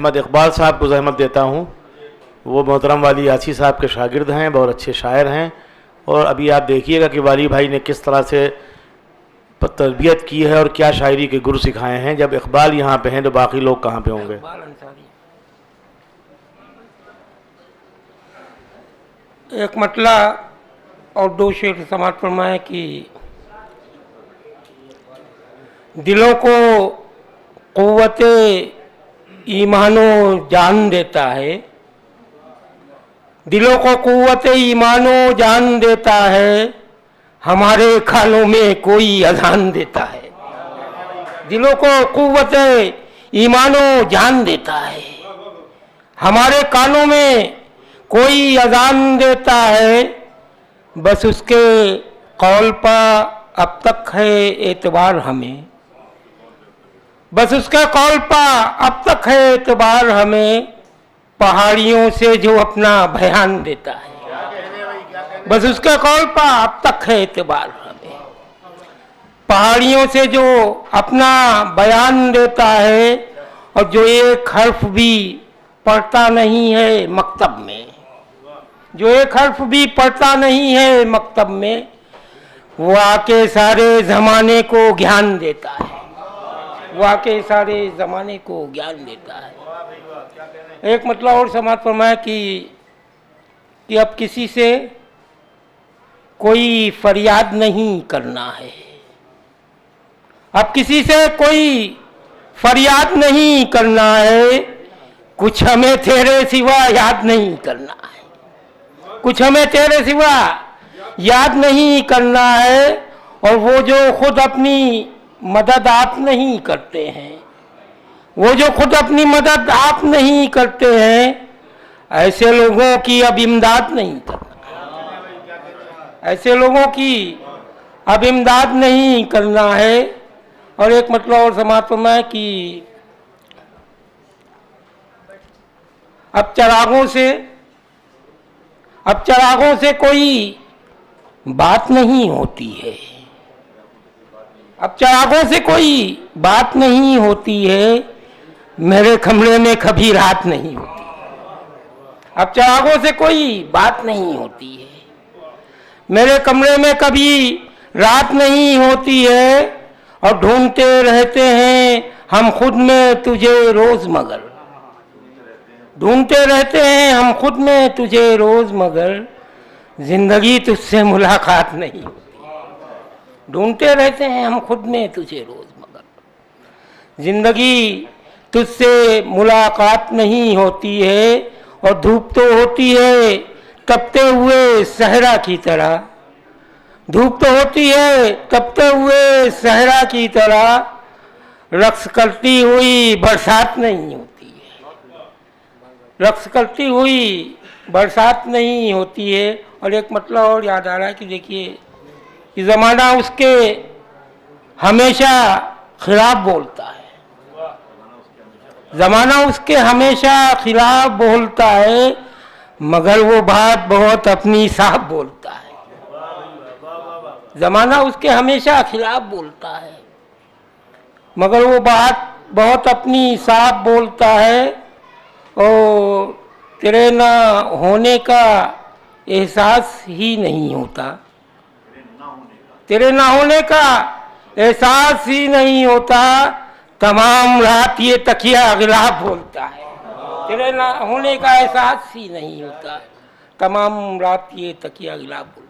अहमद इकबाल साहब को ज़हमत देता हूँ। वो मोहतरम वाली यासी साहब के शागिर्द हैं, बहुत अच्छे शायर हैं। और अभी आप देखिएगा कि वाली भाई ने किस तरह से तरबियत की है और क्या शायरी के गुरु सिखाए हैं। जब इकबाल यहाँ पे हैं तो बाकी लोग कहाँ पे होंगे। एक मतला और दो शेर समाज फरमाए कि दिलों को क़ुव्वते ईमानो जान देता है, दिलों को क़ुव्वते ईमानो जान देता है, हमारे कानों में कोई अजान देता है। दिलों को क़ुव्वते ईमानो जान देता है, हमारे कानों में कोई अजान देता है। बस उसके कौल पर अब तक है एतबार हमें, बस उसके कौल पर अब तक है एतबार हमें, पहाड़ियों से जो अपना बयान देता है। बस उसके कौल पर अब तक है एतबार हमें, पहाड़ियों से जो अपना बयान देता है। और जो एक हर्फ भी पढ़ता नहीं है मकतब में, जो एक हर्फ भी पढ़ता नहीं है मकतब में, वो आके सारे ज़माने को ज्ञान देता है, वो आके सारे ज़माने को ज्ञान देता है। एक मतलब और समाज फरमाया कि अब किसी से कोई फरियाद नहीं करना है, अब किसी से कोई फरियाद नहीं करना है, कुछ हमें तेरे सिवा याद नहीं करना है, कुछ हमें तेरे सिवा याद नहीं करना है। और वो जो खुद अपनी मदद आप नहीं करते हैं, वो जो खुद अपनी मदद आप नहीं करते हैं, ऐसे लोगों की अब इमदाद नहीं करना, ऐसे लोगों की अब इमदाद नहीं करना है। और एक मतलब और समाप्त में कि अब चरागों से कोई बात नहीं होती है, अब चरागों से कोई बात नहीं होती है, मेरे कमरे में कभी रात नहीं होती। अब चरागों से कोई बात नहीं होती है, मेरे कमरे में कभी रात नहीं होती है। और ढूंढते रहते हैं हम खुद में तुझे रोज मगर, ढूंढते रहते हैं हम खुद में तुझे रोज मगर, जिंदगी तुझसे मुलाकात नहीं होती। ढूंढते रहते हैं हम खुद में तुझे रोज मगर, जिंदगी तुझसे मुलाकात नहीं होती है। और धूप तो होती है तपते हुए सहरा की तरह, धूप तो होती है तपते हुए सहरा की तरह, रक्स करती हुई बरसात नहीं होती है, रक्स करती हुई बरसात नहीं होती है। और एक मतलब और याद आ रहा है कि देखिए कि ज़माना उसके हमेशा खिलाफ बोलता है, ज़माना उसके हमेशा खिलाफ बोलता है, मगर वो बात बहुत अपनी साफ बोलता है। ज़माना उसके हमेशा खिलाफ बोलता है, मगर वो बात बहुत अपनी साफ बोलता है। और तेरे ना होने का एहसास ही नहीं होता, तेरे ना होने का एहसास ही नहीं होता, तमाम रात ये तकिया गिलाफ बोलता है। तेरे ना होने का एहसास ही नहीं होता, तमाम रात ये तकिया गिलाफ बोलता है।